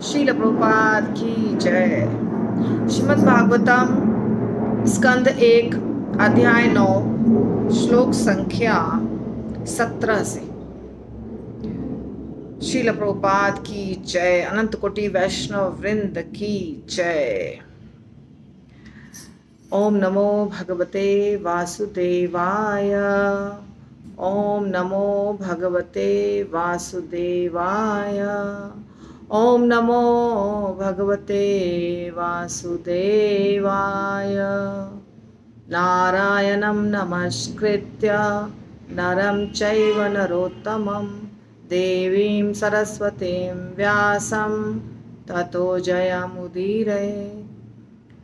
श्रील प्रभुपाद की जय। श्रीमद् भागवतम स्कंद 1 अध्याय 9 श्लोक संख्या 17 से। श्रील प्रभुपाद की जय। अनंत कोटि वैष्णव वृंद की जय। ओम नमो भगवते वासुदेवाय। ओम नमो भगवते वासुदेवाय। ओम नमो भगवते वासुदेवाय। नारायणं नमस्कृत्य नरं चैव नरोत्तमं देवीं सरस्वतीं व्यासं ततो जयमुदीरये।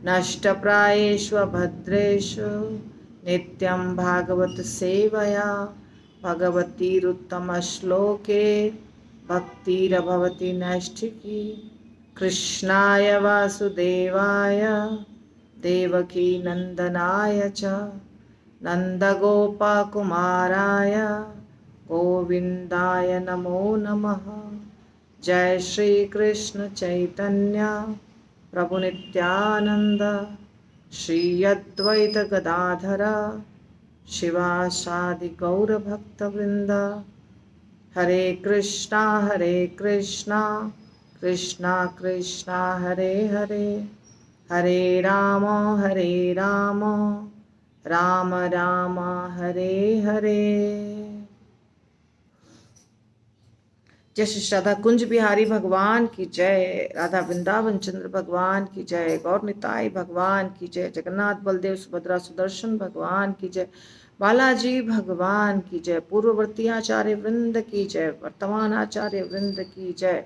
नष्टप्रायेषु भद्रेषु नित्यं भागवत सेवया भगवतीरुत्तमश्लोके भक्तिरभवति नैष्ठिकी। कृष्णाय वासुदेवाय देवकी नंदनाय च नंदगोपकुमाराय गोविंदाय नमो नमः। जय श्री कृष्ण चैतन्य प्रभु नित्यानंद श्री अद्वैत गदाधर शिवासादि गौर भक्त वृंद। हरे कृष्णा कृष्णा कृष्णा हरे हरे, हरे राम राम राम हरे हरे। जय श्री राधा कुंज बिहारी भगवान की जय। राधा वृंदावन चंद्र भगवान की जय। गौर निताई भगवान की जय। जगन्नाथ बलदेव सुभद्रा सुदर्शन भगवान की जय। बालाजी भगवान की जय। पूर्ववर्ती आचार्य वृंद की जय। वर्तमान आचार्य वृंद की जय।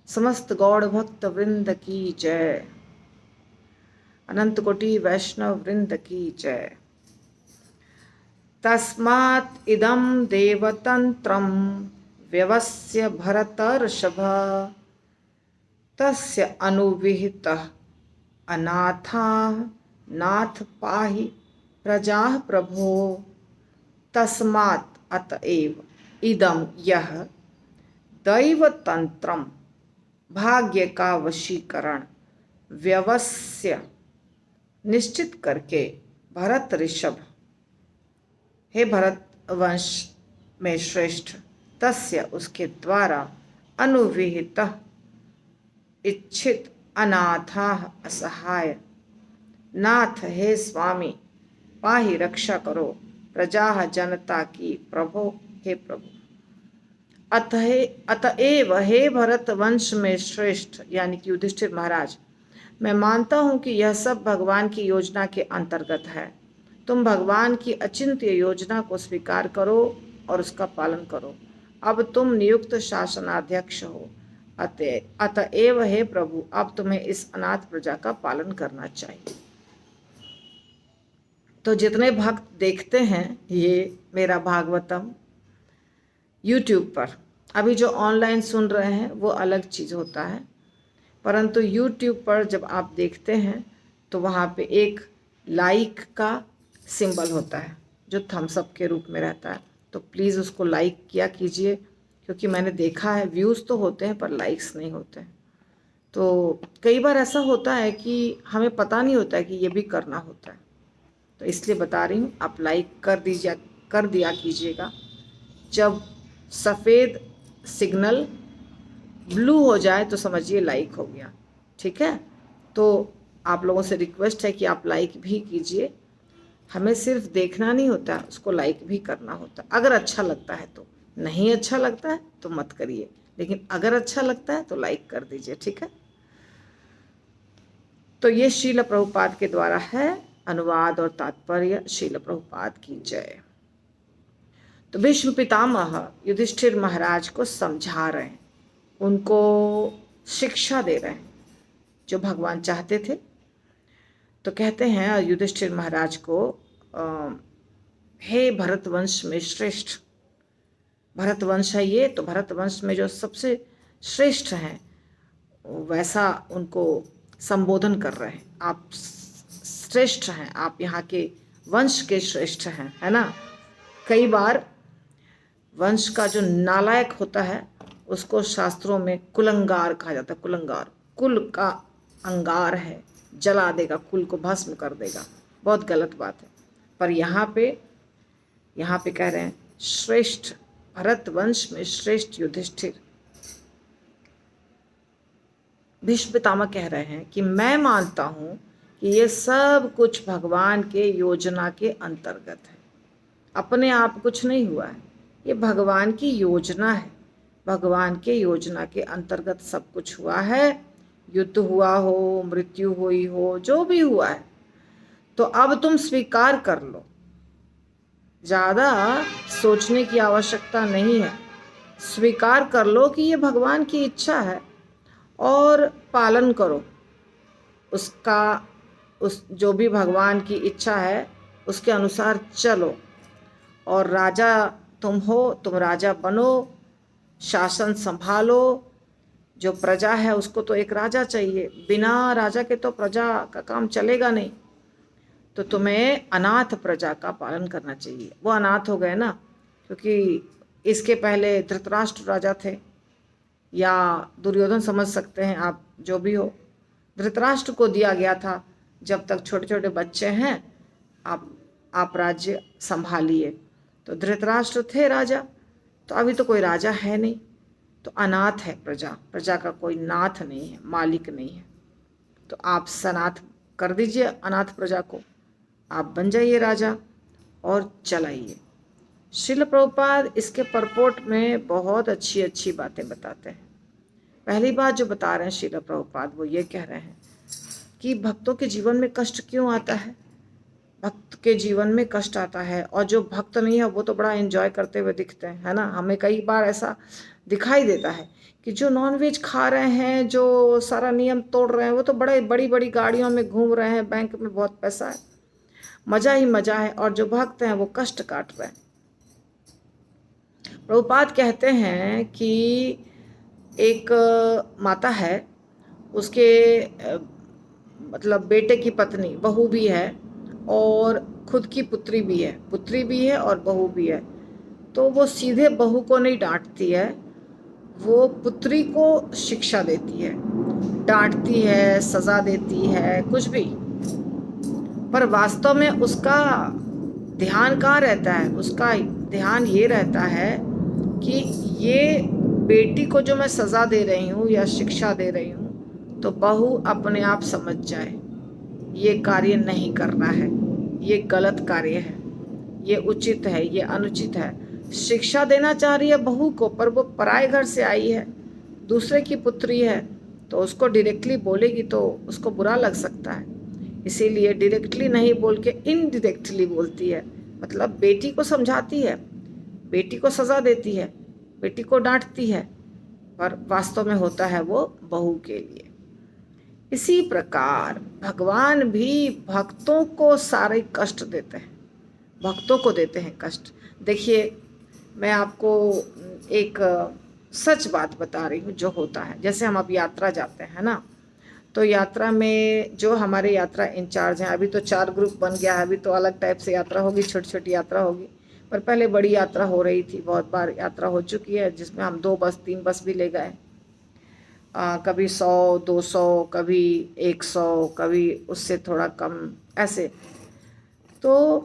समस्त गौड़ भक्त वृंद की जय। अनंत कोटि वैष्णव वृंद की जय। तस्मात् इदं देवतंत्रं व्यवस्य भरतर्षभ तस्य अनुविहितः अनाथाः नाथ पाहि प्रजाः प्रभो। तस्मात् अतएव इदं यह दैवतंत्रम भाग्य का वशीकरण व्यवस्य निश्चित करके भरत ऋषभ हे भरत वंश में श्रेष्ठ तस्य उसके द्वारा अनुविहित इच्छित अनाथा असहाय नाथ हे स्वामी पाहि रक्षा करो प्रजा जनता की प्रभो हे प्रभु। अतएव हे भरत वंश में श्रेष्ठ यानी कि युधिष्ठिर महाराज, मैं मानता हूं कि यह सब भगवान की योजना के अंतर्गत है। तुम भगवान की अचिंत्य योजना को स्वीकार करो और उसका पालन करो। अब तुम नियुक्त शासनाध्यक्ष हो। अतएव हे प्रभु, अब तुम्हें इस अनाथ प्रजा का पालन करना चाहिए। तो जितने भक्त देखते हैं ये मेरा भागवतम YouTube पर, अभी जो ऑनलाइन सुन रहे हैं वो अलग चीज़ होता है, परंतु YouTube पर जब आप देखते हैं तो वहाँ पे एक लाइक का सिंबल होता है जो थम्स अप के रूप में रहता है। तो प्लीज़ उसको लाइक किया कीजिए, क्योंकि मैंने देखा है व्यूज़ तो होते हैं पर लाइक्स नहीं होते हैं। तो कई बार ऐसा होता है कि हमें पता नहीं होता है कि ये भी करना होता है, तो इसलिए बता रही हूँ, आप लाइक कर दिया कीजिएगा। जब सफ़ेद सिग्नल ब्लू हो जाए तो समझिए लाइक हो गया, ठीक है। तो आप लोगों से रिक्वेस्ट है कि आप लाइक भी कीजिए। हमें सिर्फ देखना नहीं होता, उसको लाइक भी करना होता, अगर अच्छा लगता है तो। नहीं अच्छा लगता है तो मत करिए, लेकिन अगर अच्छा लगता है तो लाइक कर दीजिए, ठीक है। तो ये श्रील प्रभुपाद के द्वारा है। अनुवाद और तात्पर्य श्रील प्रभुपाद की जय। तो भीष्म पितामह युधिष्ठिर महाराज को समझा रहे हैं, उनको शिक्षा दे रहे हैं जो भगवान चाहते थे। तो कहते हैं युधिष्ठिर महाराज को, हे भरतवंश में श्रेष्ठ, भरतवंश है ये, तो भरतवंश में जो सबसे श्रेष्ठ हैं वैसा उनको संबोधन कर रहे हैं। आप श्रेष्ठ हैं, आप यहाँ के वंश के श्रेष्ठ हैं, है ना। कई बार वंश का जो नालायक होता है उसको शास्त्रों में कुलंगार कहा जाता है। कुलंगार, कुल का अंगार है, जला देगा, कुल को भस्म कर देगा, बहुत गलत बात है। पर यहाँ पे कह रहे हैं श्रेष्ठ, भरत वंश में श्रेष्ठ युधिष्ठिर, भीष्म पितामह कह रहे हैं कि मैं मानता हूं कि ये सब कुछ भगवान के योजना के अंतर्गत है, अपने आप कुछ नहीं हुआ है, ये भगवान की योजना है। भगवान के योजना के अंतर्गत सब कुछ हुआ है। युद्ध हुआ हो, मृत्यु हुई हो, जो भी हुआ है, तो अब तुम स्वीकार कर लो, ज़्यादा सोचने की आवश्यकता नहीं है। स्वीकार कर लो कि ये भगवान की इच्छा है और पालन करो उसका, उस जो भी भगवान की इच्छा है उसके अनुसार चलो। और राजा तुम हो, तुम राजा बनो, शासन संभालो। जो प्रजा है उसको तो एक राजा चाहिए, बिना राजा के तो प्रजा का काम चलेगा नहीं। तो तुम्हें अनाथ प्रजा का पालन करना चाहिए। वो अनाथ हो गए ना, क्योंकि इसके पहले धृतराष्ट्र राजा थे, या दुर्योधन समझ सकते हैं आप, जो भी हो। धृतराष्ट्र को दिया गया था जब तक छोटे छोटे बच्चे हैं आप राज्य संभालिए। तो धृतराष्ट्र थे राजा, तो अभी तो कोई राजा है नहीं, तो अनाथ है प्रजा, प्रजा का कोई नाथ नहीं है, मालिक नहीं है। तो आप सनाथ कर दीजिए अनाथ प्रजा को, आप बन जाइए राजा और चलाइए। श्रील प्रभुपाद इसके परपोर्ट में बहुत अच्छी अच्छी बातें बताते हैं। पहली बात जो बता रहे हैं श्रील प्रभुपाद, वो ये कह रहे हैं कि भक्तों के जीवन में कष्ट क्यों आता है। भक्त के जीवन में कष्ट आता है, और जो भक्त नहीं है वो तो बड़ा एंजॉय करते हुए दिखते हैं, है ना। हमें कई बार ऐसा दिखाई देता है कि जो नॉनवेज खा रहे हैं, जो सारा नियम तोड़ रहे हैं, वो तो बड़े बड़ी बड़ी गाड़ियों में घूम रहे हैं, बैंक में बहुत पैसा है, मजा ही मजा है, और जो भक्त हैं वो कष्ट काट रहे हैं। प्रभुपाद कहते हैं कि एक माता है, उसके मतलब बेटे की पत्नी, बहू भी है और खुद की पुत्री भी है और बहू भी है। तो वो सीधे बहू को नहीं डांटती है, वो पुत्री को शिक्षा देती है, डांटती है, सजा देती है, कुछ भी। पर वास्तव में उसका ध्यान कहाँ रहता है? उसका ध्यान ये रहता है कि ये बेटी को जो मैं सजा दे रही हूँ या शिक्षा दे रही हूँ, तो बहू अपने आप समझ जाए ये कार्य नहीं करना है, ये गलत कार्य है, ये उचित है, ये अनुचित है। शिक्षा देना चाह रही है बहू को, पर वो पराए घर से आई है, दूसरे की पुत्री है, तो उसको डायरेक्टली बोलेगी तो उसको बुरा लग सकता है। इसीलिए डायरेक्टली नहीं बोल के इनडायरेक्टली बोलती है, मतलब बेटी को समझाती है, बेटी को सजा देती है, बेटी को डांटती है, पर वास्तव में होता है वो बहू के लिए। इसी प्रकार भगवान भी भक्तों को सारे कष्ट देते हैं, भक्तों को देते हैं कष्ट। देखिए, मैं आपको एक सच बात बता रही हूँ जो होता है। जैसे हम अब यात्रा जाते हैं ना, तो यात्रा में जो हमारे यात्रा इंचार्ज हैं, अभी तो 4 ग्रुप बन गया है, अभी तो अलग टाइप से यात्रा होगी, छोटी छोटी यात्रा होगी, पर पहले बड़ी यात्रा हो रही थी, बहुत बार यात्रा हो चुकी है, जिसमें हम 2 बस 3 बस भी ले गए, कभी 100 200, कभी 100, कभी उससे थोड़ा कम, ऐसे। तो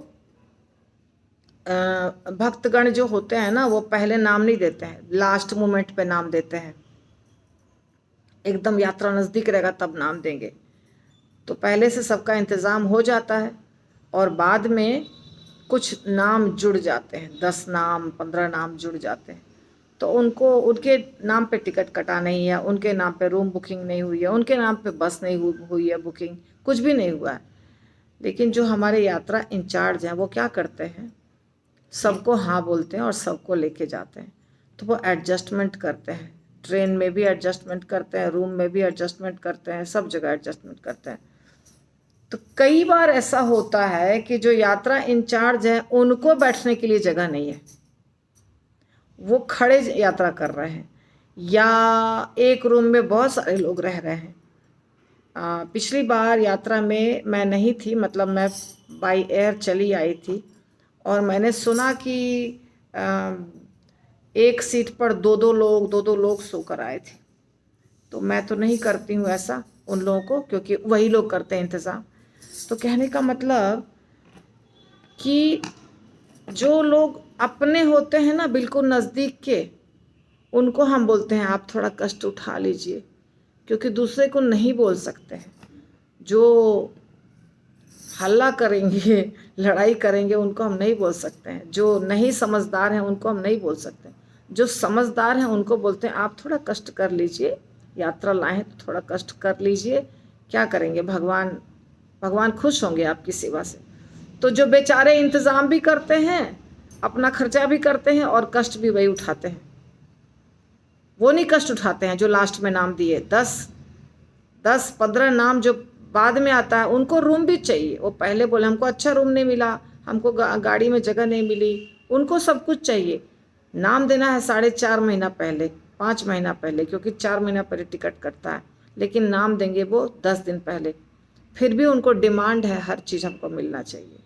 भक्तगण जो होते हैं ना, वो पहले नाम नहीं देते हैं, लास्ट मोमेंट पे नाम देते हैं, एकदम यात्रा नज़दीक रहेगा तब नाम देंगे। तो पहले से सबका इंतज़ाम हो जाता है, और बाद में कुछ नाम जुड़ जाते हैं, 10 नाम 15 नाम जुड़ जाते हैं, तो उनको उनके नाम पे टिकट कटा नहीं है, उनके नाम पे रूम बुकिंग नहीं हुई है, उनके नाम पे बस नहीं हुई है बुकिंग, कुछ भी नहीं हुआ है। लेकिन जो हमारे यात्रा इंचार्ज हैं वो क्या करते हैं, सबको हाँ बोलते हैं और सबको लेके जाते हैं। तो वो एडजस्टमेंट करते हैं, ट्रेन में भी एडजस्टमेंट करते हैं, रूम में भी एडजस्टमेंट करते हैं, सब जगह एडजस्टमेंट करते हैं। तो कई बार ऐसा होता है कि जो यात्रा इंचार्ज है उनको बैठने के लिए जगह नहीं है, वो खड़े यात्रा कर रहे हैं, या एक रूम में बहुत सारे लोग रह रहे हैं। पिछली बार यात्रा में मैं नहीं थी, मतलब मैं बाय एयर चली आई थी, और मैंने सुना कि एक सीट पर दो दो लोग सोकर आए थे। तो मैं तो नहीं करती हूँ ऐसा उन लोगों को, क्योंकि वही लोग करते हैं इंतज़ाम। तो कहने का मतलब कि जो लोग अपने होते हैं ना बिल्कुल नज़दीक के, उनको हम बोलते हैं आप थोड़ा कष्ट उठा लीजिए, क्योंकि दूसरे को नहीं बोल सकते हैं। जो हल्ला करेंगे, लड़ाई करेंगे, उनको हम नहीं बोल सकते हैं। जो नहीं समझदार हैं उनको हम नहीं बोल सकते। जो समझदार हैं उनको बोलते हैं आप थोड़ा कष्ट कर लीजिए, यात्रा लाए हैं तो थोड़ा कष्ट कर लीजिए, क्या करेंगे, भगवान भगवान खुश होंगे आपकी सेवा से। तो जो बेचारे इंतज़ाम भी करते हैं, अपना खर्चा भी करते हैं और कष्ट भी वही उठाते हैं, वो नहीं कष्ट उठाते हैं जो लास्ट में नाम दिए। 10-15 नाम जो बाद में आता है उनको रूम भी चाहिए। वो पहले बोले हमको अच्छा रूम नहीं मिला, हमको गाड़ी में जगह नहीं मिली, उनको सब कुछ चाहिए। नाम देना है 4.5 महीना पहले, 5 महीना पहले, क्योंकि 4 महीना पहले टिकट कटता है, लेकिन नाम देंगे वो 10 दिन पहले। फिर भी उनको डिमांड है हर चीज़ हमको मिलना चाहिए।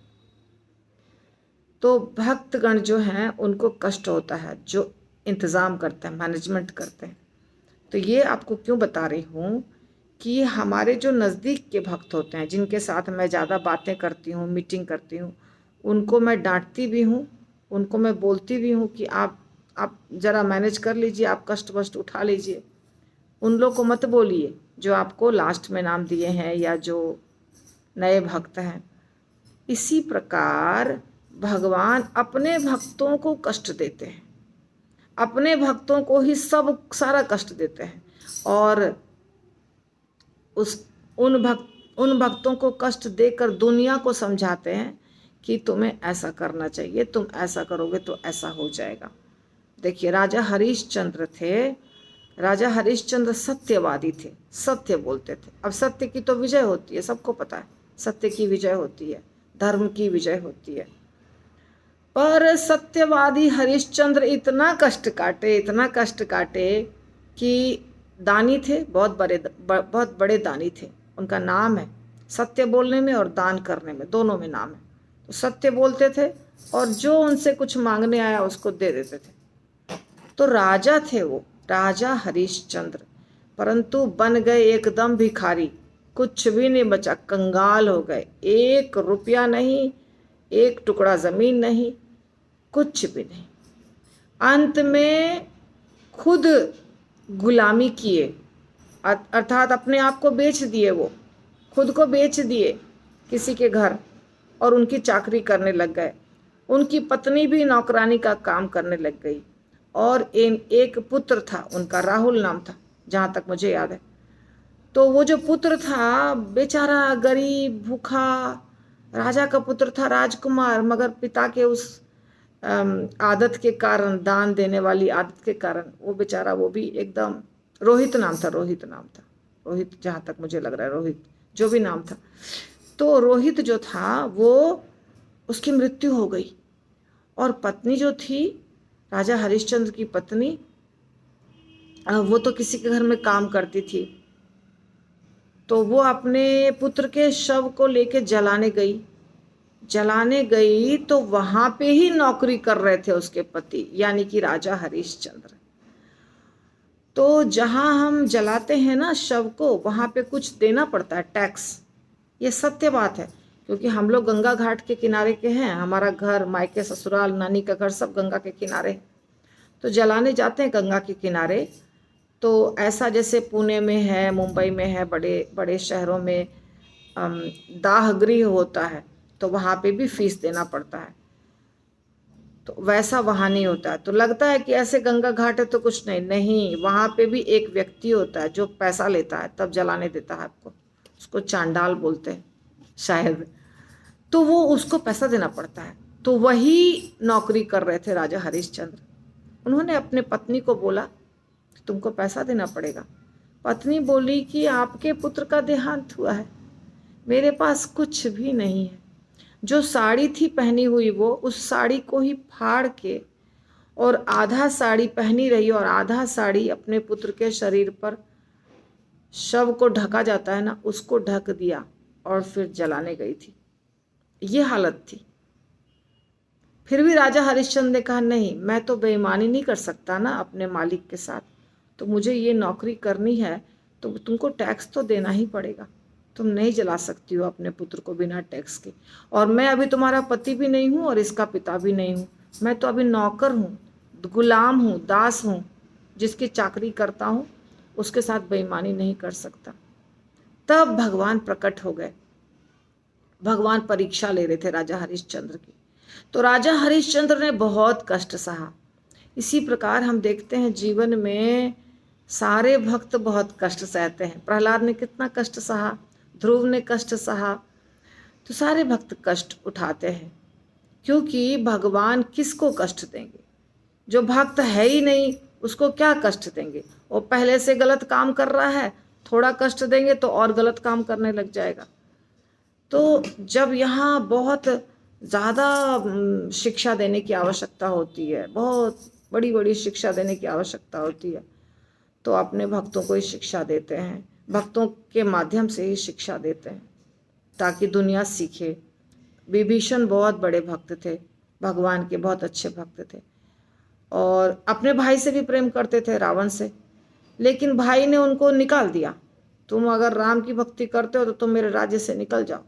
तो भक्तगण जो हैं उनको कष्ट होता है, जो इंतज़ाम करते हैं, मैनेजमेंट करते हैं। तो ये आपको क्यों बता रही हूँ कि हमारे जो नज़दीक के भक्त होते हैं, जिनके साथ मैं ज़्यादा बातें करती हूँ, मीटिंग करती हूँ, उनको मैं डांटती भी हूँ, उनको मैं बोलती भी हूँ कि आप ज़रा मैनेज कर लीजिए, आप कष्ट वष्ट उठा लीजिए। उन लोग को मत बोलिए जो आपको लास्ट में नाम दिए हैं या जो नए भक्त हैं। इसी प्रकार भगवान अपने भक्तों को कष्ट देते हैं, अपने भक्तों को ही सब सारा कष्ट देते हैं, और उन भक्तों को कष्ट देकर दुनिया को समझाते हैं कि तुम्हें ऐसा करना चाहिए, तुम ऐसा करोगे तो ऐसा हो जाएगा। देखिए राजा हरिश्चंद्र थे। राजा हरिश्चंद्र सत्यवादी थे, सत्य बोलते थे। अब सत्य की तो विजय होती है, सबको पता है, सत्य की विजय होती है, धर्म की विजय होती है। पर सत्यवादी हरिश्चंद्र इतना कष्ट काटे, इतना कष्ट काटे कि दानी थे, बहुत बड़े दानी थे। उनका नाम है, सत्य बोलने में और दान करने में, दोनों में नाम है। तो सत्य बोलते थे और जो उनसे कुछ मांगने आया उसको दे देते थे। तो राजा थे वो, राजा हरिश्चंद्र, परंतु बन गए एकदम भिखारी, कुछ भी नहीं बचा, कंगाल हो गए। 1 रुपया नहीं, 1 टुकड़ा ज़मीन नहीं, कुछ भी नहीं। अंत में खुद गुलामी किए, अर्थात अपने आप को बेच दिए, वो खुद को बेच दिए किसी के घर और उनकी चाकरी करने लग गए। उनकी पत्नी भी नौकरानी का काम करने लग गई, और एक पुत्र था उनका, राहुल नाम था जहाँ तक मुझे याद है। तो वो जो पुत्र था बेचारा गरीब भूखा, राजा का पुत्र था, राजकुमार, मगर पिता के उस आदत के कारण, दान देने वाली आदत के कारण, वो बेचारा, वो भी एकदम, रोहित नाम था, रोहित जहाँ तक मुझे लग रहा है, रोहित जो भी नाम था। तो रोहित जो था वो, उसकी मृत्यु हो गई। और पत्नी जो थी, राजा हरिश्चंद्र की पत्नी, वो तो किसी के घर में काम करती थी। तो वो अपने पुत्र के शव को लेके जलाने गई तो वहां पे ही नौकरी कर रहे थे उसके पति, यानी कि राजा हरिश्चंद्र। तो जहां हम जलाते हैं ना शव को, वहां पे कुछ देना पड़ता है, टैक्स। ये सत्य बात है, क्योंकि हम लोग गंगा घाट के किनारे के हैं, हमारा घर, मायके, ससुराल, नानी का घर सब गंगा के किनारे। तो जलाने जाते हैं गंगा के किनारे। तो ऐसा जैसे पुणे में है, मुंबई में है, बड़े बड़े शहरों में दाह गृह होता है, तो वहाँ पे भी फीस देना पड़ता है। तो वैसा वहाँ नहीं होता है। तो लगता है कि ऐसे गंगा घाट है तो कुछ नहीं, वहाँ पे भी एक व्यक्ति होता है जो पैसा लेता है तब जलाने देता है आपको, उसको चांडाल बोलते हैं शायद। तो वो उसको पैसा देना पड़ता है। तो वही नौकरी कर रहे थे राजा हरिश्चंद्र। उन्होंने अपने पत्नी को बोला तुमको पैसा देना पड़ेगा। पत्नी बोली कि आपके पुत्र का देहांत हुआ है, मेरे पास कुछ भी नहीं है। जो साड़ी थी पहनी हुई, वो उस साड़ी को ही फाड़ के, और आधा साड़ी पहनी रही और आधा साड़ी अपने पुत्र के शरीर पर, शव को ढका जाता है ना, उसको ढक दिया और फिर जलाने गई थी। ये हालत थी। फिर भी राजा हरिश्चंद्र ने कहा नहीं, मैं तो बेईमानी नहीं कर सकता ना अपने मालिक के साथ, तो मुझे ये नौकरी करनी है तो तुमको टैक्स तो देना ही पड़ेगा। तुम नहीं जला सकती हो अपने पुत्र को बिना टैक्स के, और मैं अभी तुम्हारा पति भी नहीं हूँ और इसका पिता भी नहीं हूँ, मैं तो अभी नौकर हूँ, गुलाम हूँ, दास हूँ, जिसकी चाकरी करता हूँ, उसके साथ बेईमानी नहीं कर सकता। तब भगवान प्रकट हो गए। भगवान परीक्षा ले रहे थे राजा हरिश्चंद्र की। तो राजा हरिश्चंद्र ने बहुत कष्ट सहा। इसी प्रकार हम देखते हैं जीवन में सारे भक्त बहुत कष्ट सहते हैं। प्रहलाद ने कितना कष्ट सहा, ध्रुव ने कष्ट सहा, तो सारे भक्त कष्ट उठाते हैं, क्योंकि भगवान किसको कष्ट देंगे? जो भक्त है ही नहीं उसको क्या कष्ट देंगे? वो पहले से गलत काम कर रहा है, थोड़ा कष्ट देंगे तो और गलत काम करने लग जाएगा। तो जब यहाँ बहुत ज़्यादा शिक्षा देने की आवश्यकता होती है, बहुत बड़ी बड़ी शिक्षा देने की आवश्यकता होती है, तो अपने भक्तों को ही शिक्षा देते हैं, भक्तों के माध्यम से ही शिक्षा देते हैं ताकि दुनिया सीखे। विभीषण बहुत बड़े भक्त थे, भगवान के बहुत अच्छे भक्त थे, और अपने भाई से भी प्रेम करते थे, रावण से, लेकिन भाई ने उनको निकाल दिया। तुम अगर राम की भक्ति करते हो तो तुम मेरे राज्य से निकल जाओ,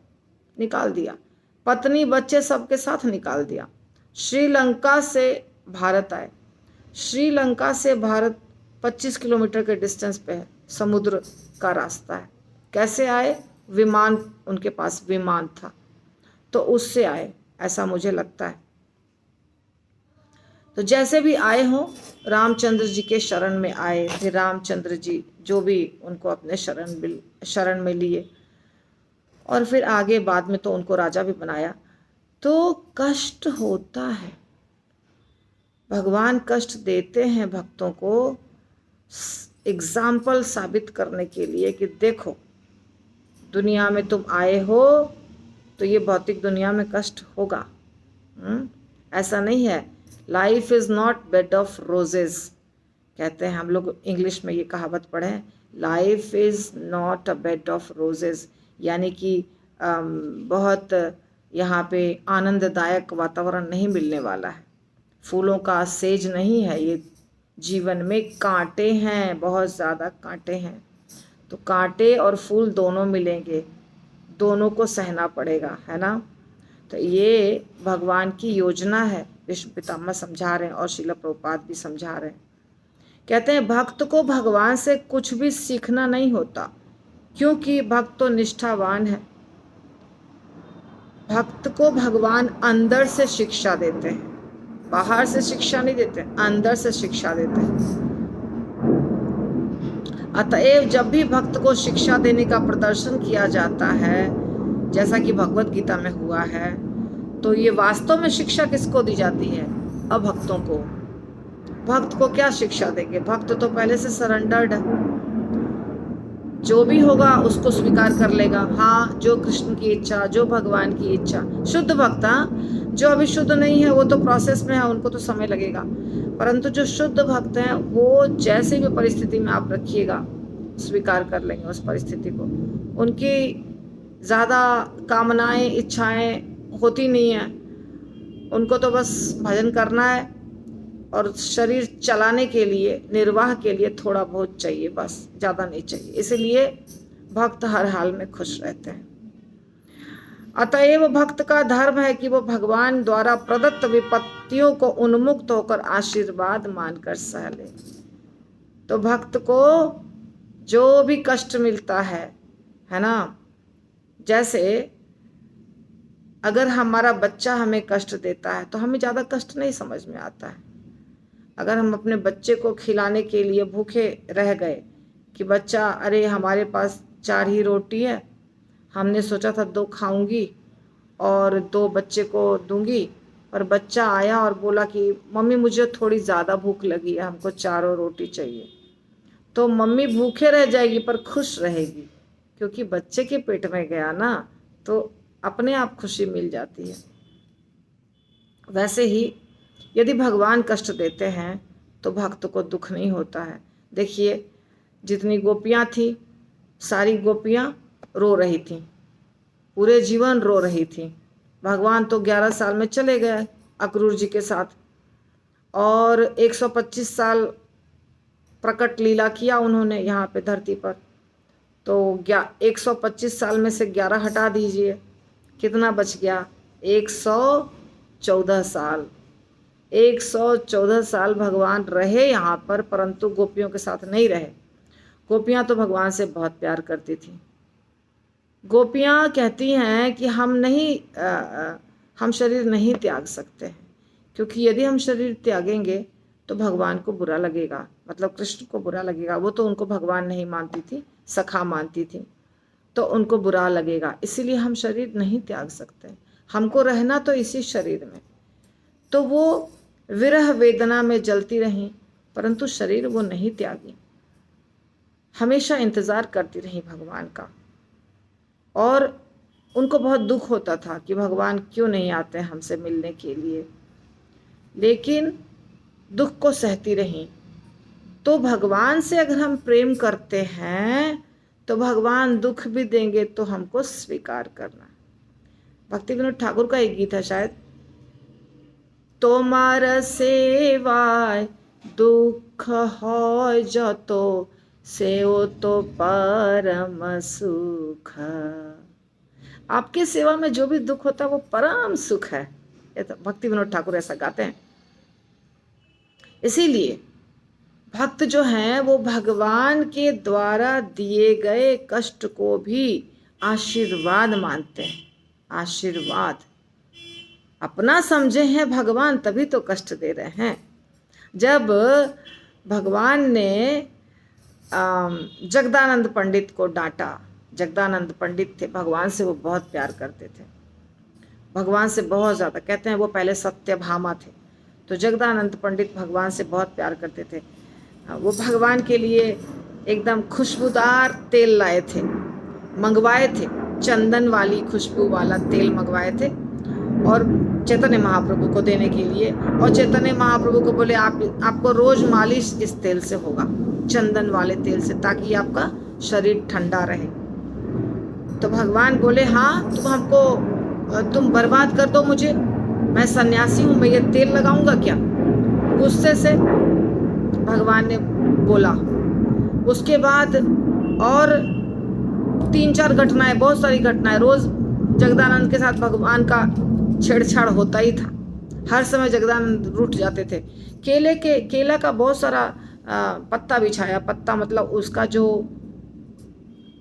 निकाल दिया। पत्नी बच्चे सबके साथ निकाल दिया। श्रीलंका से भारत आए। श्रीलंका से भारत 25 किलोमीटर के डिस्टेंस पे है, समुद्र का रास्ता है। कैसे आए? विमान, उनके पास विमान था तो उससे आए, ऐसा मुझे लगता है। तो जैसे भी आए हों, रामचंद्र जी के शरण में आए। फिर रामचंद्र जी जो भी उनको अपने शरण में लिए, और फिर आगे बाद में तो उनको राजा भी बनाया। तो कष्ट होता है, भगवान कष्ट देते हैं भक्तों को एग्जाम्पल साबित करने के लिए कि देखो दुनिया में तुम आए हो तो ये भौतिक दुनिया में कष्ट होगा। ऐसा नहीं है, life is not bed of roses, कहते हैं हम लोग इंग्लिश में ये कहावत पढ़े हैं, life is not a bed of roses, यानी कि बहुत यहाँ पे आनंददायक वातावरण नहीं मिलने वाला है, फूलों का सेज नहीं है ये जीवन में, कांटे हैं, बहुत ज़्यादा कांटे हैं। तो कांटे और फूल दोनों मिलेंगे, दोनों को सहना पड़ेगा, है ना। तो ये भगवान की योजना है, विष्णु पितामह समझा रहे हैं और श्रील प्रभुपाद भी समझा रहे हैं। कहते हैं भक्त को भगवान से कुछ भी सीखना नहीं होता, क्योंकि भक्त तो निष्ठावान है। भक्त को भगवान अंदर से शिक्षा देते हैं, बाहर से शिक्षा नहीं देते, अंदर से शिक्षा देते हैं। अतएव जब भी भक्त को शिक्षा देने का प्रदर्शन किया जाता है, जैसा कि भगवत गीता में हुआ है, तो ये वास्तव में शिक्षा किसको दी जाती है? अभक्तों को। भक्त को क्या शिक्षा देंगे? भक्त तो पहले से सरेंडर्ड है, जो भी होगा उसको स्वीकार कर लेगा। हाँ, जो कृष्ण की इच्छा, जो भगवान की इच्छा। शुद्ध भक्त, जो अभी शुद्ध नहीं है वो तो प्रोसेस में है, उनको तो समय लगेगा, परंतु जो शुद्ध भक्त हैं वो जैसे भी परिस्थिति में आप रखिएगा स्वीकार कर लेंगे उस परिस्थिति को। उनकी ज़्यादा कामनाएं, इच्छाएं होती नहीं हैं, उनको तो बस भजन करना है और शरीर चलाने के लिए, निर्वाह के लिए थोड़ा बहुत चाहिए, बस ज़्यादा नहीं चाहिए। इसलिए भक्त हर हाल में खुश रहते हैं। अतएव भक्त का धर्म है कि वो भगवान द्वारा प्रदत्त विपत्तियों को उन्मुक्त होकर आशीर्वाद मानकर सह ले। तो भक्त को जो भी कष्ट मिलता है ना, जैसे अगर हमारा बच्चा हमें कष्ट देता है तो हमें ज़्यादा कष्ट नहीं समझ में आता है। अगर हम अपने बच्चे को खिलाने के लिए भूखे रह गए कि बच्चा, अरे हमारे पास 4 ही रोटी है, हमने सोचा था 2 खाऊंगी और 2 बच्चे को दूंगी, पर बच्चा आया और बोला कि मम्मी मुझे थोड़ी ज़्यादा भूख लगी है, हमको 4 रोटी चाहिए, तो मम्मी भूखे रह जाएगी पर खुश रहेगी, क्योंकि बच्चे के पेट में गया ना, तो अपने आप खुशी मिल जाती है। वैसे ही यदि भगवान कष्ट देते हैं तो भक्त को दुख नहीं होता है। देखिए जितनी गोपियाँ थी, सारी गोपियाँ रो रही थीं, पूरे जीवन रो रही थीं। भगवान तो 11 साल में चले गए, अक्रूर जी के साथ, और 125 साल प्रकट लीला किया उन्होंने यहाँ पे धरती पर। तो 125 साल में से 11 हटा दीजिए, कितना बच गया? 114 साल। 114 साल भगवान रहे यहाँ पर, परंतु गोपियों के साथ नहीं रहे। गोपियाँ तो भगवान से बहुत प्यार करती थी। गोपियाँ कहती हैं कि हम शरीर नहीं त्याग सकते हैं, क्योंकि यदि हम शरीर त्यागेंगे तो भगवान को बुरा लगेगा, मतलब कृष्ण को बुरा लगेगा। वो तो उनको भगवान नहीं मानती थी, सखा मानती थी, तो उनको बुरा लगेगा, इसीलिए हम शरीर नहीं त्याग सकते। हमको रहना तो इसी शरीर में। तो वो विरह वेदना में जलती रहीं, परंतु शरीर वो नहीं त्यागी, हमेशा इंतज़ार करती रही भगवान का। और उनको बहुत दुख होता था कि भगवान क्यों नहीं आते हमसे मिलने के लिए, लेकिन दुख को सहती रहीं। तो भगवान से अगर हम प्रेम करते हैं तो भगवान दुख भी देंगे तो हमको स्वीकार करना। भक्ति विनोद ठाकुर का एक गीत है शायद, तोमार सेवाय दुख होय जतो सेओ तो परम सुख। आपके सेवा में जो भी दुख होता है वो परम सुख है। ये तो भक्ति विनोद ठाकुर ऐसा गाते हैं। इसीलिए भक्त जो हैं वो भगवान के द्वारा दिए गए कष्ट को भी आशीर्वाद मानते हैं। आशीर्वाद अपना समझे हैं भगवान, तभी तो कष्ट दे रहे हैं। जब भगवान ने जगदानंद पंडित को डांटा, जगदानंद पंडित थे, भगवान से वो बहुत प्यार करते थे, भगवान से बहुत ज़्यादा। कहते हैं वो पहले सत्यभामा थे, तो जगदानंद पंडित भगवान से बहुत प्यार करते थे। वो भगवान के लिए एकदम खुशबूदार तेल लाए थे, मंगवाए थे, चंदन वाली खुशबू वाला तेल मंगवाए थे, और चैतन्य महाप्रभु को देने के लिए। और चैतन्य महाप्रभु को बोले आपको रोज मालिश इस तेल से होगा, चंदन वाले तेल से, ताकि आपका शरीर ठंडा रहे। तो भगवान बोले हाँ तुम बर्बाद कर दो मुझे, मैं सन्यासी हूँ, मैं ये तेल लगाऊंगा क्या? गुस्से से भगवान ने बोला। उसके बाद और 3-4 घटनाएं, बहुत सारी घटनाएं, रोज जगदानंद के साथ भगवान का छेड़छाड़ होता ही था। हर समय जगदानंद रूठ जाते थे। केला का बहुत सारा पत्ता बिछाया, पत्ता मतलब उसका जो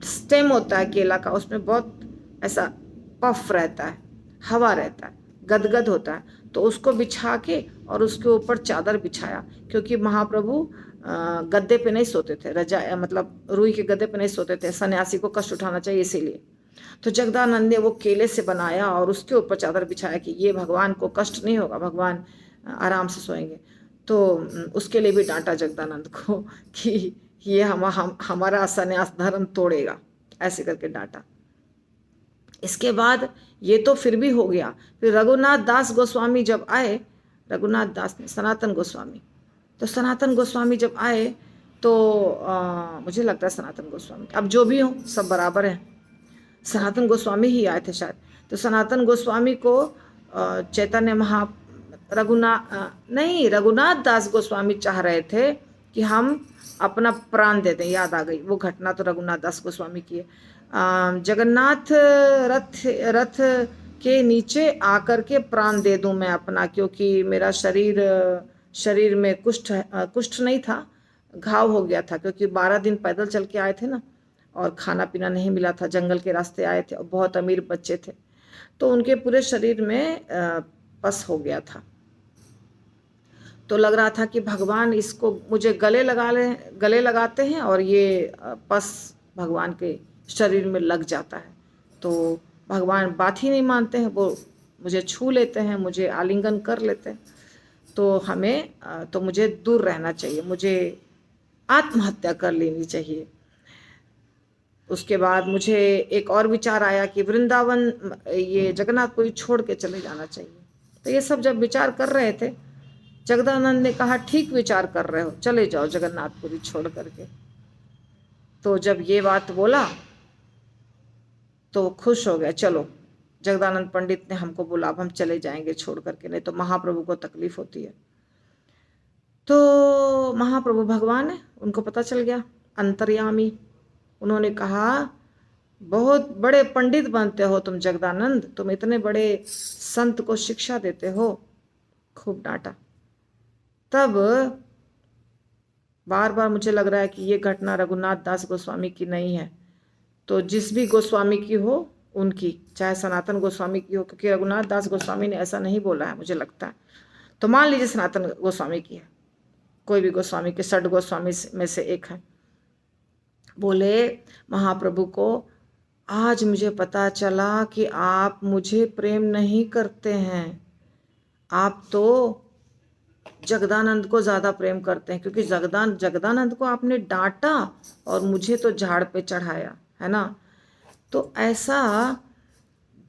स्टेम होता है केला का, उसमें बहुत ऐसा पफ रहता है, हवा रहता है, गदगद होता है, तो उसको बिछा के और उसके ऊपर चादर बिछाया, क्योंकि महाप्रभु गद्दे पे नहीं सोते थे, रजा मतलब रुई के गद्दे पे नहीं सोते थे, सन्यासी को कष्ट उठाना चाहिए इसीलिए। तो जगदानंद ने वो केले से बनाया और उसके ऊपर चादर बिछाया कि ये भगवान को कष्ट नहीं होगा, भगवान आराम से सोएंगे। तो उसके लिए भी डांटा जगदानंद को कि ये हमारा सन्यास धर्म तोड़ेगा, ऐसे करके डांटा। इसके बाद ये तो फिर भी हो गया। फिर रघुनाथ दास गोस्वामी जब आए, रघुनाथ दास ने सनातन गोस्वामी, तो सनातन गोस्वामी जब आए तो मुझे लगता है सनातन गोस्वामी, अब जो भी हो सब बराबर हैं, सनातन गोस्वामी ही आए थे शायद। तो सनातन गोस्वामी को चैतन्य रघुनाथ दास गोस्वामी चाह रहे थे कि हम अपना प्राण दे दें। याद आ गई वो घटना, तो रघुनाथ दास गोस्वामी की है। जगन्नाथ रथ के नीचे आकर के प्राण दे दूं मैं अपना, क्योंकि मेरा शरीर में कुष्ठ नहीं था, घाव हो गया था, क्योंकि 12 दिन पैदल चल के आए थे ना, और खाना पीना नहीं मिला था, जंगल के रास्ते आए थे, और बहुत अमीर बच्चे थे, तो उनके पूरे शरीर में पस हो गया था। तो लग रहा था कि भगवान इसको मुझे गले लगाते हैं और ये पस भगवान के शरीर में लग जाता है। तो भगवान बात ही नहीं मानते हैं, वो मुझे छू लेते हैं, मुझे आलिंगन कर लेते हैं। तो मुझे दूर रहना चाहिए, मुझे आत्महत्या कर लेनी चाहिए। उसके बाद मुझे एक और विचार आया कि वृंदावन, ये जगन्नाथपुरी छोड़ के चले जाना चाहिए। तो ये सब जब विचार कर रहे थे, जगदानंद ने कहा ठीक विचार कर रहे हो, चले जाओ जगन्नाथपुरी छोड़ करके। तो जब ये बात बोला तो खुश हो गया, चलो जगदानंद पंडित ने हमको बोला अब हम चले जाएंगे छोड़ करके, नहीं तो महाप्रभु को तकलीफ होती है। तो महाप्रभु भगवान है, उनको पता चल गया, अंतर्यामी। उन्होंने कहा बहुत बड़े पंडित बनते हो तुम जगदानंद, तुम इतने बड़े संत को शिक्षा देते हो। खूब डांटा। तब बार बार मुझे लग रहा है कि ये घटना रघुनाथ दास गोस्वामी की नहीं है, तो जिस भी गोस्वामी की हो उनकी, चाहे सनातन गोस्वामी की हो, क्योंकि रघुनाथ दास गोस्वामी ने ऐसा नहीं बोला है मुझे लगता है। तो मान लीजिए सनातन गोस्वामी की है, कोई भी गोस्वामी के 6 गोस्वामी में से एक है। बोले महाप्रभु को आज मुझे पता चला कि आप मुझे प्रेम नहीं करते हैं, आप तो जगदानंद को ज़्यादा प्रेम करते हैं, क्योंकि जगदानंद को आपने डांटा और मुझे तो झाड़ पे चढ़ाया है ना। तो ऐसा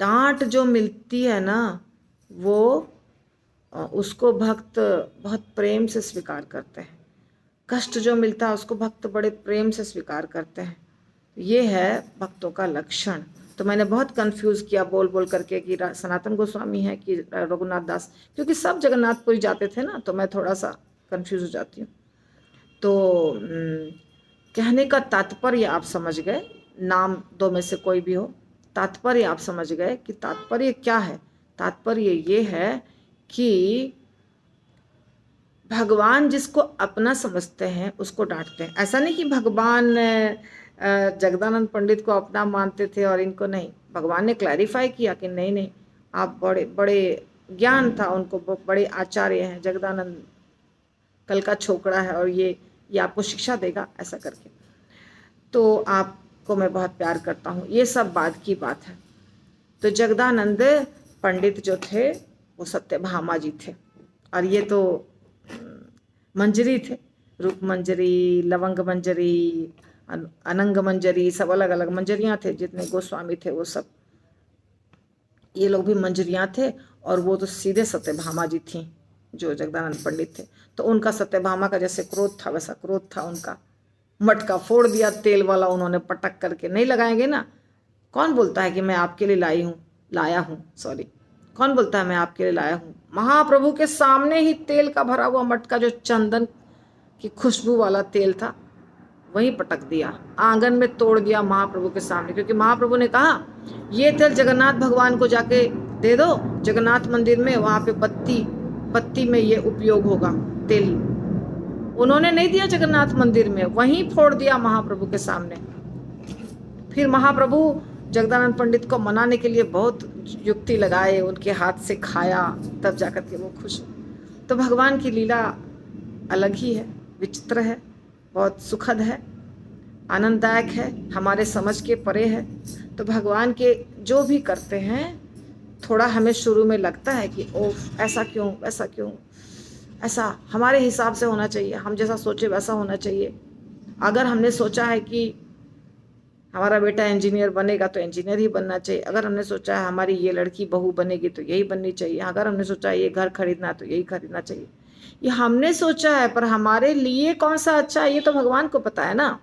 डांट जो मिलती है ना, वो उसको भक्त बहुत प्रेम से स्वीकार करते हैं। कष्ट जो मिलता है उसको भक्त बड़े प्रेम से स्वीकार करते हैं। ये है भक्तों का लक्षण। तो मैंने बहुत कंफ्यूज किया बोल बोल करके कि सनातन गोस्वामी है कि रघुनाथ दास, क्योंकि सब जगन्नाथपुरी जाते थे ना, तो मैं थोड़ा सा कंफ्यूज हो जाती हूँ। तो कहने का तात्पर्य आप समझ गए, नाम 2 में से कोई भी हो, तात्पर्य आप समझ गए कि तात्पर्य क्या है। तात्पर्य ये है कि भगवान जिसको अपना समझते हैं उसको डांटते हैं। ऐसा नहीं कि भगवान जगदानंद पंडित को अपना मानते थे और इनको नहीं। भगवान ने क्लैरिफाई किया कि नहीं नहीं, आप बड़े बड़े ज्ञान था उनको, बड़े आचार्य हैं, जगदानंद कल का छोकरा है और ये आपको शिक्षा देगा ऐसा करके, तो आपको मैं बहुत प्यार करता हूँ। ये सब बाद की बात है। तो जगदानंद पंडित जो थे वो सत्यभामा जी थे, और ये तो मंजरी थे, रूप मंजरी, लवंग मंजरी, अनंग मंजरी, सब अलग अलग मंजरियाँ थे। जितने गोस्वामी थे वो सब, ये लोग भी मंजरियाँ थे। और वो तो सीधे सत्यभामा जी थी जो जगदानंद पंडित थे। तो उनका सत्यभामा का जैसे क्रोध था वैसा क्रोध था उनका। मटका फोड़ दिया तेल वाला उन्होंने पटक करके। नहीं लगाएंगे ना, कौन बोलता है कि मैं आपके लिए लाया हूँ, कौन बोलता है मैं आपके लिए लाया हूँ। महाप्रभु के सामने ही तेल का भरा हुआ मटका, जो चंदन की खुशबू वाला तेल था, वहीं पटक दिया, आंगन में तोड़ दिया महाप्रभु के सामने। क्योंकि महाप्रभु ने कहा ये तेल जगन्नाथ भगवान को जाके दे दो, जगन्नाथ मंदिर में, वहां पे बत्ती में ये उपयोग होगा तेल। उन्होंने नहीं दिया जगन्नाथ मंदिर में, वहीं फोड़ दिया महाप्रभु के सामने। फिर महाप्रभु जगदानंद पंडित को मनाने के लिए बहुत युक्ति लगाए, उनके हाथ से खाया, तब जाकर के वो खुश। तो भगवान की लीला अलग ही है, विचित्र है, बहुत सुखद है, आनंददायक है, हमारे समझ के परे है। तो भगवान के जो भी करते हैं, थोड़ा हमें शुरू में लगता है कि ओह ऐसा क्यों, वैसा क्यों, ऐसा हमारे हिसाब से होना चाहिए, हम जैसा सोचे वैसा होना चाहिए। अगर हमने सोचा है कि हमारा बेटा इंजीनियर बनेगा तो इंजीनियर ही बनना चाहिए, अगर हमने सोचा है हमारी ये लड़की बहू बनेगी तो यही बननी चाहिए, अगर हमने सोचा है ये घर खरीदना तो यही खरीदना चाहिए। ये हमने सोचा है, पर हमारे लिए कौन सा अच्छा है ये तो भगवान को पता है ना।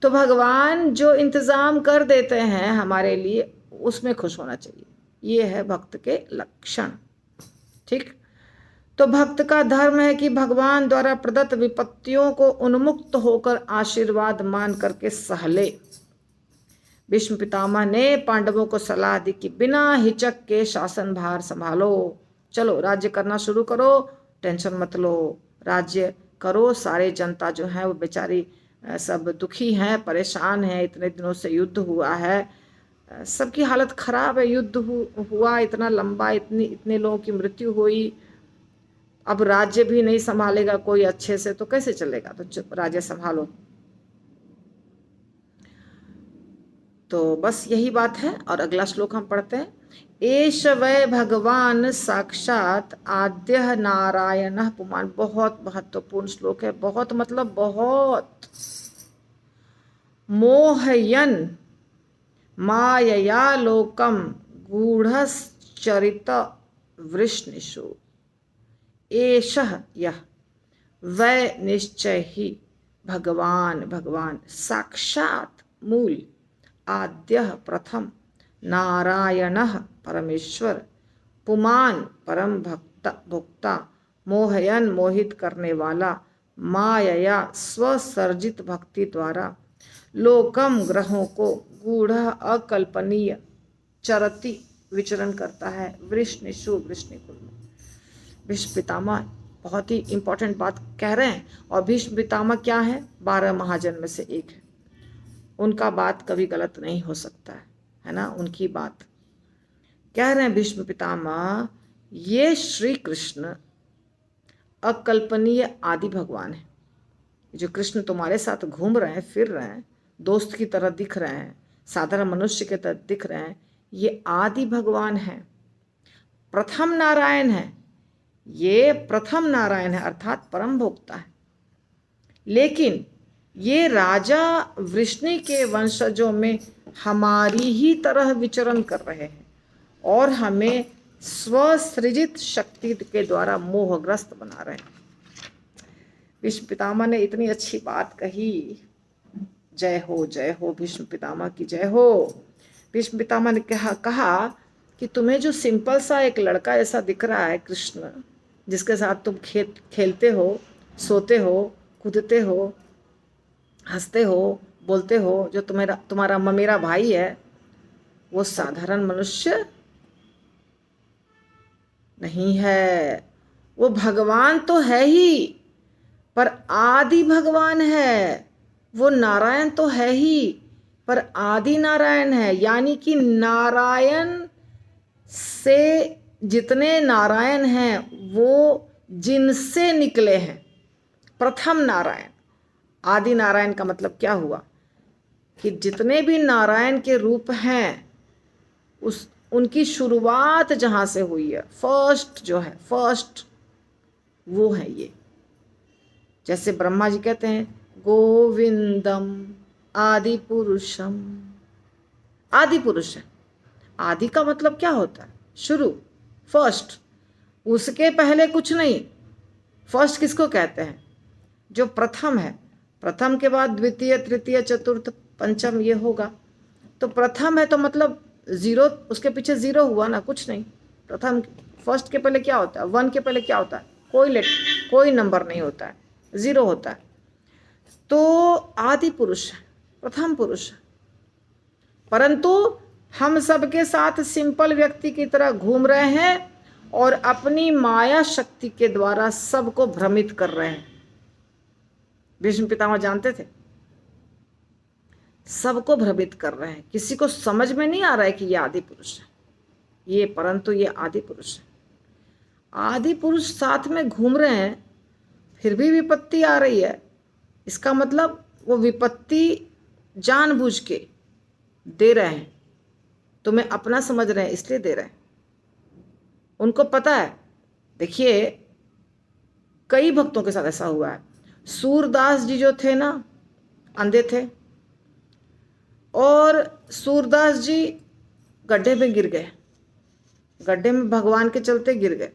तो भगवान जो इंतज़ाम कर देते हैं हमारे लिए, उसमें खुश होना चाहिए। ये है भक्त के लक्षण। ठीक। तो भक्त का धर्म है कि भगवान द्वारा प्रदत्त विपत्तियों को उन्मुक्त होकर आशीर्वाद मान करके सहले। भीष्म पितामह ने पांडवों को सलाह दी कि बिना हिचक के शासन भार संभालो, चलो राज्य करना शुरू करो, टेंशन मत लो, राज्य करो। सारे जनता जो है वो बेचारी सब दुखी हैं, परेशान हैं, इतने दिनों से युद्ध हुआ है, सबकी हालत खराब है, युद्ध हुआ इतना लंबा, इतने लोगों की मृत्यु हुई, अब राज्य भी नहीं संभालेगा कोई अच्छे से तो कैसे चलेगा, तो चुप राज्य संभालो। तो बस यही बात है। और अगला श्लोक हम पढ़ते हैं। एष वै भगवान साक्षात आद्य नारायण पुमान। बहुत महत्वपूर्ण श्लोक है, बहुत मतलब बहुत। मोहयन मायया लोकम गूढ़श्चरित वृष्णिषु। एषः यह वै निश्चय ही भगवान साक्षात मूल आद्य प्रथम नारायण परमेश्वर, पुमान परम भोक्ता, मोहयन मोहित करने वाला, माया स्वसर्जित भक्ति द्वारा लोकम ग्रहों को गूढ़ अकल्पनीय चरति विचरण करता है वृष्णिषु वृष्णिकुल में। भीष्म पितामह बहुत ही इंपॉर्टेंट बात कह रहे हैं। और भीष्म पितामह क्या है? 12 महाजन में से एक है। उनका बात कभी गलत नहीं हो सकता है ना। उनकी बात कह रहे हैं भीष्म पितामह, ये श्री कृष्ण अकल्पनीय आदि भगवान है। जो कृष्ण तुम्हारे साथ घूम रहे हैं, फिर रहे हैं, दोस्त की तरह दिख रहे हैं, साधारण मनुष्य की तरह दिख रहे हैं, ये आदि भगवान है, प्रथम नारायण है। ये प्रथम नारायण है अर्थात परम भोक्ता है। लेकिन ये राजा वृष्णि के वंशजों में हमारी ही तरह विचरण कर रहे हैं और हमें स्वसृजित शक्ति के द्वारा मोहग्रस्त बना रहे हैं। भीष्म पितामह ने इतनी अच्छी बात कही। जय हो भीष्म पितामह की जय हो। भीष्म पितामह ने कहा कि तुम्हें जो सिंपल सा एक लड़का ऐसा दिख रहा है कृष्ण, जिसके साथ तुम खेलते हो, सोते हो, कूदते हो, हंसते हो, बोलते हो, जो तुम्हारा मेरा भाई है, वो साधारण मनुष्य नहीं है। वो भगवान तो है ही, पर आदि भगवान है। वो नारायण तो है ही, पर आदि नारायण है। यानी कि नारायण से जितने नारायण हैं वो जिनसे निकले हैं, प्रथम नारायण। आदि नारायण का मतलब क्या हुआ कि जितने भी नारायण के रूप हैं उनकी शुरुआत जहां से हुई है, फर्स्ट जो है, फर्स्ट वो है ये। जैसे ब्रह्मा जी कहते हैं गोविंदम आदि पुरुषम। आदि पुरुष है। आदि का मतलब क्या होता है? शुरू, फर्स्ट। उसके पहले कुछ नहीं। फर्स्ट किसको कहते हैं? जो प्रथम है। प्रथम के बाद द्वितीय, तृतीय, चतुर्थ, पंचम ये होगा। तो प्रथम है तो मतलब जीरो, उसके पीछे जीरो हुआ ना, कुछ नहीं। प्रथम, फर्स्ट के पहले क्या होता है? 1 के पहले क्या होता है? कोई नंबर नहीं होता है, जीरो होता है। तो आदि पुरुष है, प्रथम पुरुष है। परंतु हम सबके साथ सिंपल व्यक्ति की तरह घूम रहे हैं और अपनी माया शक्ति के द्वारा सबको भ्रमित कर रहे हैं। भीष्म पितामह जानते थे सबको भ्रमित कर रहे हैं। किसी को समझ में नहीं आ रहा है कि ये आदि पुरुष है ये, परंतु ये आदि पुरुष है। आदि पुरुष साथ में घूम रहे हैं, फिर भी विपत्ति आ रही है। इसका मतलब वो विपत्ति जानबूझ के दे रहे हैं, तुम्हें अपना समझ रहे हैं इसलिए दे रहे हैं। उनको पता है। देखिए कई भक्तों के साथ ऐसा हुआ है। सूरदास जी जो थे ना, अंधे थे और सूरदास जी गड्ढे में गिर गए। गड्ढे में भगवान के चलते गिर गए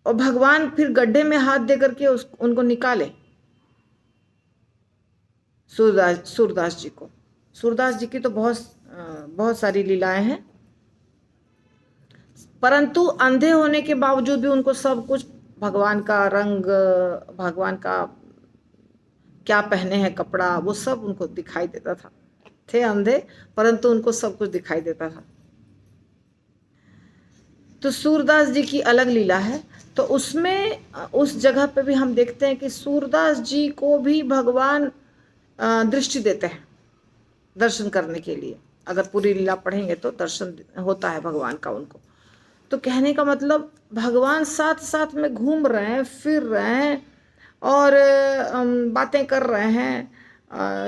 और भगवान फिर गड्ढे में हाथ दे करके उनको निकाले। सूरदास जी को, सूरदास जी की तो बहुत सारी लीलाएं हैं, परंतु अंधे होने के बावजूद भी उनको सब कुछ, भगवान का रंग, भगवान का क्या पहने हैं कपड़ा, वो सब उनको दिखाई देता था। थे अंधे परंतु उनको सब कुछ दिखाई देता था। तो सूरदास जी की अलग लीला है। तो उसमें उस जगह पे भी हम देखते हैं कि सूरदास जी को भी भगवान दृष्टि देते हैं दर्शन करने के लिए। अगर पूरी लीला पढ़ेंगे तो दर्शन होता है भगवान का उनको। तो कहने का मतलब भगवान साथ साथ में घूम रहे हैं, फिर रहे हैं और बातें कर रहे हैं,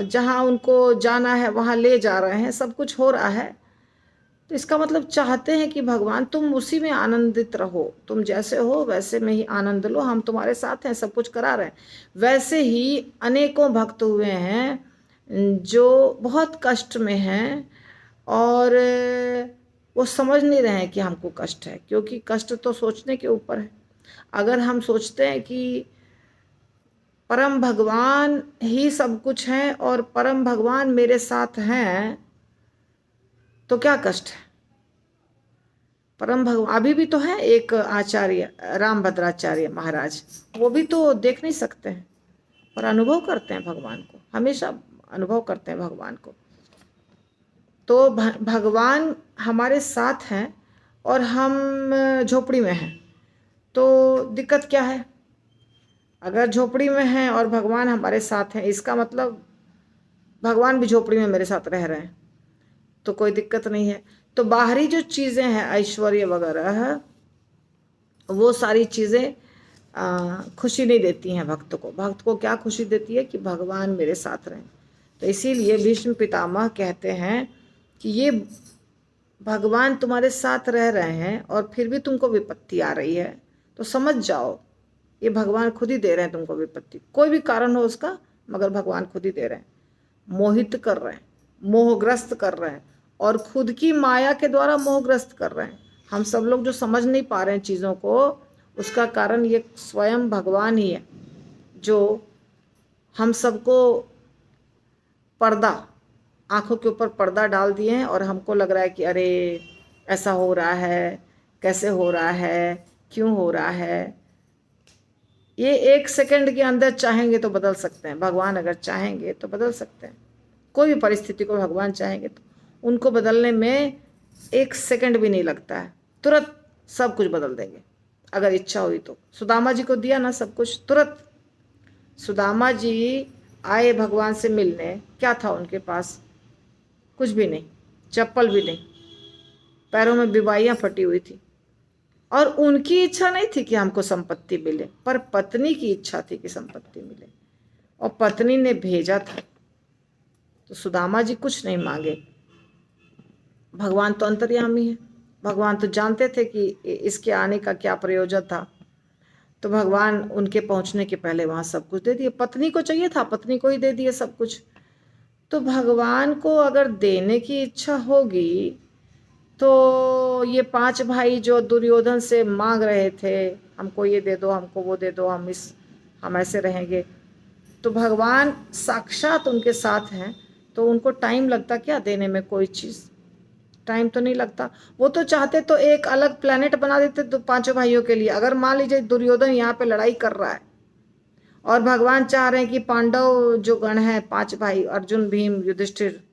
जहाँ उनको जाना है वहाँ ले जा रहे हैं, सब कुछ हो रहा है। तो इसका मतलब चाहते हैं कि भगवान तुम उसी में आनंदित रहो, तुम जैसे हो वैसे में ही आनंद लो, हम तुम्हारे साथ हैं, सब कुछ करा रहे हैं। वैसे ही अनेकों भक्त हुए हैं जो बहुत कष्ट में हैं और वो समझ नहीं रहे हैं कि हमको कष्ट है, क्योंकि कष्ट तो सोचने के ऊपर है। अगर हम सोचते हैं कि परम भगवान ही सब कुछ है और परम भगवान मेरे साथ हैं, तो क्या कष्ट है। परम भगवान अभी भी तो है एक आचार्य रामभद्राचार्य महाराज, वो भी तो देख नहीं सकते हैं और अनुभव करते हैं भगवान को, हमेशा अनुभव करते हैं भगवान को। तो भगवान हमारे साथ हैं और हम झोपड़ी में हैं, तो दिक्कत क्या है। अगर झोपड़ी में हैं और भगवान हमारे साथ हैं, इसका मतलब भगवान भी झोपड़ी में मेरे साथ रह रहे हैं, तो कोई दिक्कत नहीं है। तो बाहरी जो चीज़ें हैं ऐश्वर्य वगैरह, वो सारी चीज़ें खुशी नहीं देती हैं भक्त को। भक्त को क्या खुशी देती है कि भगवान मेरे साथ रहें। तो इसीलिए भीष्म पितामह कहते हैं कि ये भगवान तुम्हारे साथ रह रहे हैं और फिर भी तुमको विपत्ति आ रही है, तो समझ जाओ ये भगवान खुद ही दे रहे हैं तुमको विपत्ति, कोई भी कारण हो उसका, मगर भगवान खुद ही दे रहे हैं, मोहित कर रहे हैं, मोहग्रस्त कर रहे हैं, और खुद की माया के द्वारा मोहग्रस्त कर रहे हैं। हम सब लोग जो समझ नहीं पा रहे हैं चीज़ों को, उसका कारण ये स्वयं भगवान ही है, जो हम सबको पर्दा, आंखों के ऊपर पर्दा डाल दिए हैं और हमको लग रहा है कि अरे ऐसा हो रहा है, कैसे हो रहा है, क्यों हो रहा है। ये 1 सेकंड के अंदर चाहेंगे तो बदल सकते हैं, भगवान अगर चाहेंगे तो बदल सकते हैं। कोई भी परिस्थिति को भगवान चाहेंगे तो उनको बदलने में 1 सेकंड भी नहीं लगता है, तुरंत सब कुछ बदल देंगे अगर इच्छा हुई तो। सुदामा जी को दिया ना सब कुछ तुरंत। सुदामा जी आए भगवान से मिलने, क्या था उनके पास? कुछ भी नहीं, चप्पल भी नहीं, पैरों में बिबाइयाँ फटी हुई थी, और उनकी इच्छा नहीं थी कि हमको संपत्ति मिले, पर पत्नी की इच्छा थी कि संपत्ति मिले, और पत्नी ने भेजा था। तो सुदामा जी कुछ नहीं मांगे। भगवान तो अंतर्यामी है, भगवान तो जानते थे कि इसके आने का क्या प्रयोजन था, तो भगवान उनके पहुंचने के पहले वहां सब कुछ दे दिए। पत्नी को चाहिए था, पत्नी को ही दे दिए सब कुछ। तो भगवान को अगर देने की इच्छा होगी तो ये 5 भाई जो दुर्योधन से मांग रहे थे, हमको ये दे दो, हमको वो दे दो, हम ऐसे रहेंगे, तो भगवान साक्षात उनके साथ हैं, तो उनको टाइम लगता क्या देने में? कोई चीज़ टाइम तो नहीं लगता। वो तो चाहते तो एक अलग प्लेनेट बना देते तो 5 भाइयों के लिए। अगर मान लीजिए दुर्योधन यहाँ पे लड़ाई कर रहा है और भगवान चाह रहे हैं कि पांडव जो गण है 5 भाई, अर्जुन, भीम, युधिष्ठिर,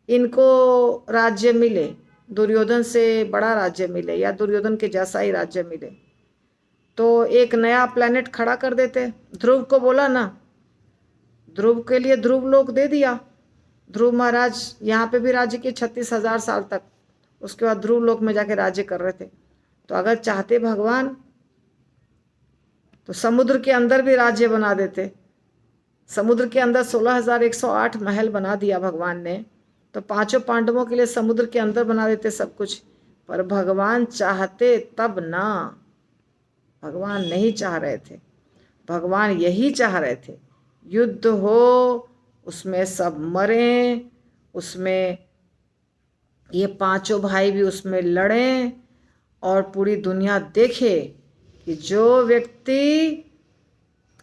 इनको राज्य मिले, दुर्योधन से बड़ा राज्य मिले या दुर्योधन के जैसा ही राज्य मिले, तो एक नया प्लेनेट खड़ा कर देते। ध्रुव को बोला ना, ध्रुव के लिए ध्रुव लोक दे दिया। ध्रुव महाराज यहाँ पे भी राज्य के 36,000 साल तक, उसके बाद ध्रुव लोक में जाके राज्य कर रहे थे। तो अगर चाहते भगवान तो समुद्र के अंदर भी राज्य बना देते। समुद्र के अंदर 16,108 महल बना दिया भगवान ने, तो 5 पांडवों के लिए समुद्र के अंदर बना देते सब कुछ। पर भगवान चाहते तब ना, भगवान नहीं चाह रहे थे। भगवान यही चाह रहे थे युद्ध हो, उसमें सब मरें, उसमें ये 5 भाई भी उसमें लड़ें, और पूरी दुनिया देखे कि जो व्यक्ति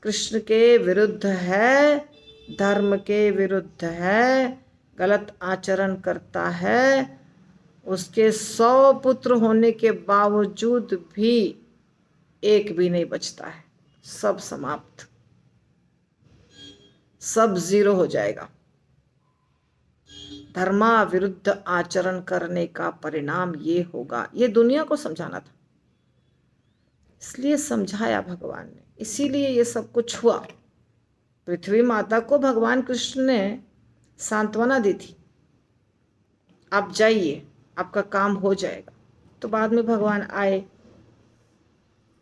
कृष्ण के विरुद्ध है, धर्म के विरुद्ध है, गलत आचरण करता है, उसके 100 पुत्र होने के बावजूद भी एक भी नहीं बचता है, सब समाप्त, सब 0 हो जाएगा। धर्मा विरुद्ध आचरण करने का परिणाम ये होगा, ये दुनिया को समझाना था, इसलिए समझाया भगवान ने, इसीलिए ये सब कुछ हुआ। पृथ्वी माता को भगवान कृष्ण ने सांत्वना दी थी, आप जाइए, आपका काम हो जाएगा। तो बाद में भगवान आए।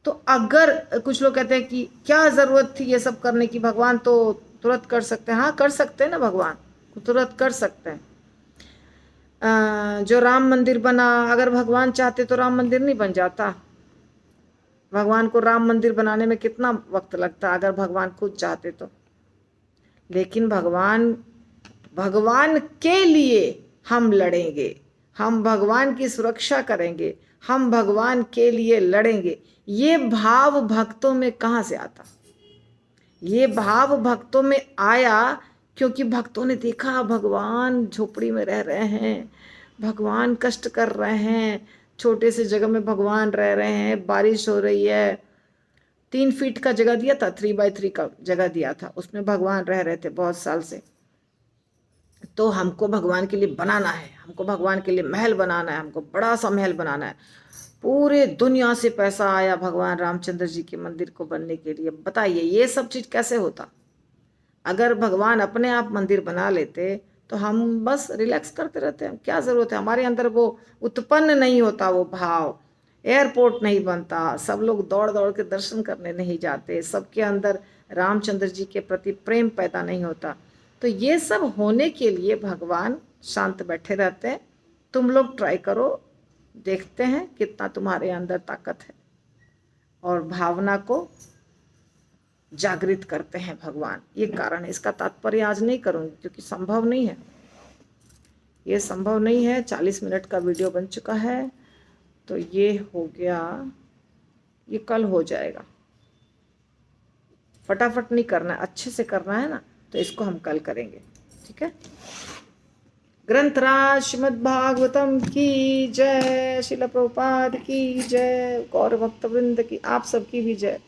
तो अगर कुछ लोग कहते हैं कि क्या ज़रूरत थी ये सब करने की, भगवान तो तुरंत कर सकते हैं। हाँ कर सकते हैं ना, भगवान तुरंत कर सकते हैं। जो राम मंदिर बना, अगर भगवान चाहते तो राम मंदिर नहीं बन जाता। भगवान को राम मंदिर बनाने में कितना वक्त लगता अगर भगवान खुद चाहते तो। लेकिन भगवान के लिए हम लड़ेंगे, हम भगवान की सुरक्षा करेंगे, हम भगवान के लिए लड़ेंगे। ये भाव भक्तों में कहाँ से आता? ये भाव भक्तों में आया क्योंकि भक्तों ने देखा भगवान झोपड़ी में रह रहे हैं, भगवान कष्ट कर रहे हैं, छोटे से जगह में भगवान रह रहे हैं, बारिश हो रही है, 3 फीट का जगह दिया था, 3x3 का जगह दिया था, उसमें भगवान रह रहे थे बहुत साल से। तो हमको भगवान के लिए बनाना है, हमको भगवान के लिए महल बनाना है, हमको बड़ा सा महल बनाना है। पूरे दुनिया से पैसा आया भगवान रामचंद्र जी के मंदिर को बनने के लिए। बताइए ये सब चीज कैसे होता? अगर भगवान अपने आप मंदिर बना लेते तो हम बस रिलैक्स करते रहते हैं। क्या जरूरत है? हमारे अंदर वो उत्पन्न नहीं होता, वो भाव, एयरपोर्ट नहीं बनता, सब लोग दौड़ दौड़ के दर्शन करने नहीं जाते, सबके अंदर रामचंद्र जी के प्रति प्रेम पैदा नहीं होता। तो ये सब होने के लिए भगवान शांत बैठे रहते हैं। तुम लोग ट्राई करो, देखते हैं कितना तुम्हारे अंदर ताकत है, और भावना को जागृत करते हैं भगवान। ये कारण है। इसका तात्पर्य आज नहीं करूंगी क्योंकि संभव नहीं है, ये संभव नहीं है। 40 मिनट का वीडियो बन चुका है, तो ये हो गया, ये कल हो जाएगा। फटाफट नहीं करना है, अच्छे से करना है ना, तो इसको हम कल करेंगे, ठीक है। ग्रंथराज श्रीमद् भागवतम की जय, शिला प्रभुपाद की जय, गौर भक्त वृंद की, आप सबकी भी जय।